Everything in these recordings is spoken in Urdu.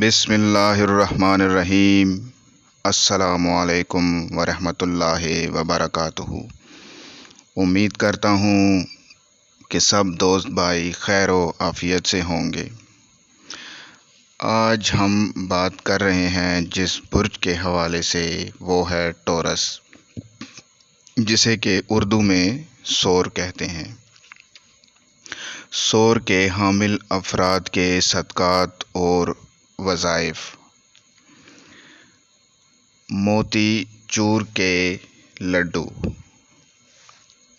بسم اللہ الرحمن الرحیم۔ السلام علیکم ورحمۃ اللہ وبرکاتہ۔ امید کرتا ہوں کہ سب دوست بھائی خیر و عافیت سے ہوں گے۔ آج ہم بات کر رہے ہیں جس برج کے حوالے سے، وہ ہے ٹورس، جسے کہ اردو میں سور کہتے ہیں۔ سور کے حامل افراد کے صدقات اور وظائف۔ موتی چور کے لڈو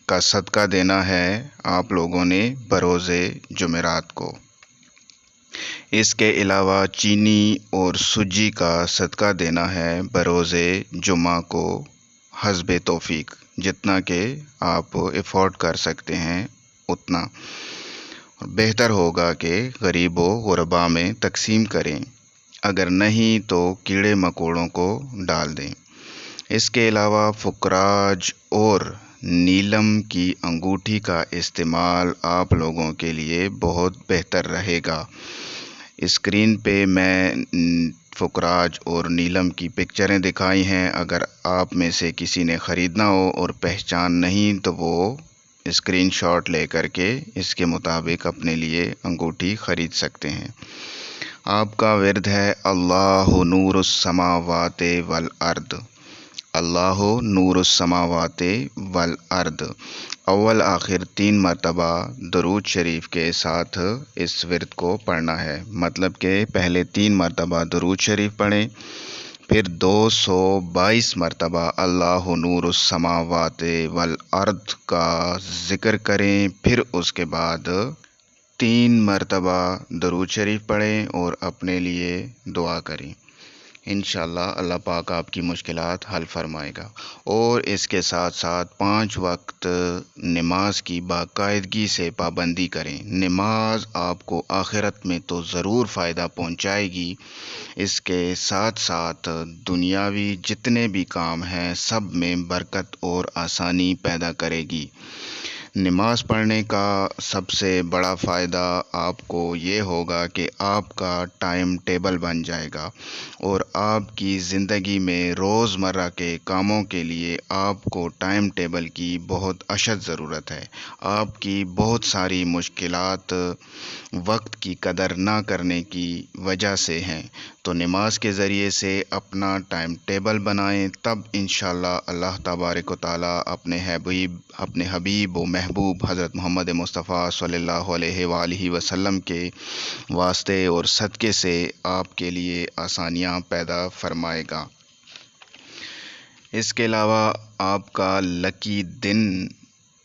کا صدقہ دینا ہے آپ لوگوں نے بروز جمعرات کو۔ اس کے علاوہ چینی اور سوجی کا صدقہ دینا ہے بروز جمعہ کو، حسب توفیق، جتنا کہ آپ افورڈ کر سکتے ہیں اتنا۔ بہتر ہوگا کہ غریب و غربا میں تقسیم کریں، اگر نہیں تو کیڑے مکوڑوں کو ڈال دیں۔ اس کے علاوہ فکراج اور نیلم کی انگوٹھی کا استعمال آپ لوگوں کے لیے بہت بہتر رہے گا۔ اسکرین پہ میں فکراج اور نیلم کی پکچریں دکھائی ہیں، اگر آپ میں سے کسی نے خریدنا ہو اور پہچان نہیں تو وہ اسکرین شاٹ لے کر کے اس کے مطابق اپنے لیے انگوٹھی خرید سکتے ہیں۔ آپ کا ورد ہے اللہ نور السماوات والارض، اللہ نور السماوات والارض۔ اول آخر 3 مرتبہ درود شریف کے ساتھ اس ورد کو پڑھنا ہے، مطلب کہ پہلے 3 مرتبہ درود شریف پڑھیں، پھر 222 مرتبہ اللہ نور السماوات والارض کا ذکر کریں، پھر اس کے بعد 3 مرتبہ درود شریف پڑھیں اور اپنے لیے دعا کریں۔ انشاءاللہ اللہ پاک آپ کی مشکلات حل فرمائے گا۔ اور اس کے ساتھ ساتھ 5 وقت نماز کی باقاعدگی سے پابندی کریں۔ نماز آپ کو آخرت میں تو ضرور فائدہ پہنچائے گی، اس کے ساتھ ساتھ دنیاوی جتنے بھی کام ہیں سب میں برکت اور آسانی پیدا کرے گی۔ نماز پڑھنے کا سب سے بڑا فائدہ آپ کو یہ ہوگا کہ آپ کا ٹائم ٹیبل بن جائے گا، اور آپ کی زندگی میں روزمرہ کے کاموں کے لیے آپ کو ٹائم ٹیبل کی بہت اشد ضرورت ہے۔ آپ کی بہت ساری مشکلات وقت کی قدر نہ کرنے کی وجہ سے ہیں، تو نماز کے ذریعے سے اپنا ٹائم ٹیبل بنائیں، تب انشاءاللہ اللہ تبارک و تعالیٰ اپنے حبیب و محبوب حضرت محمد مصطفیٰ صلی اللہ علیہ وآلہ وسلم کے واسطے اور صدقے سے آپ کے لیے آسانیاں پیدا فرمائے گا۔ اس کے علاوہ آپ کا لکی دن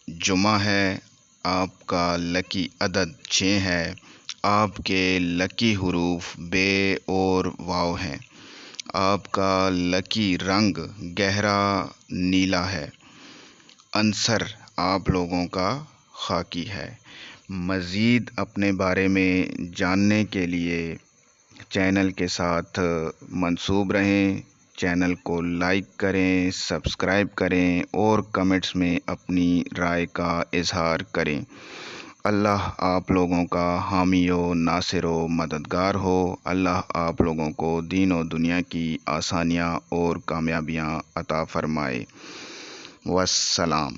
جمعہ ہے، آپ کا لکی عدد 6 ہے، آپ کے لکی حروف بے اور واو ہیں، آپ کا لکی رنگ گہرا نیلا ہے، عنصر آپ لوگوں کا خاکی ہے۔ مزید اپنے بارے میں جاننے کے لیے چینل کے ساتھ منسوب رہیں، چینل کو لائک کریں، سبسکرائب کریں اور کمنٹس میں اپنی رائے کا اظہار کریں۔ اللہ آپ لوگوں کا حامی و ناصر و مددگار ہو۔ اللہ آپ لوگوں کو دین و دنیا کی آسانیاں اور کامیابیاں عطا فرمائے۔ والسلام۔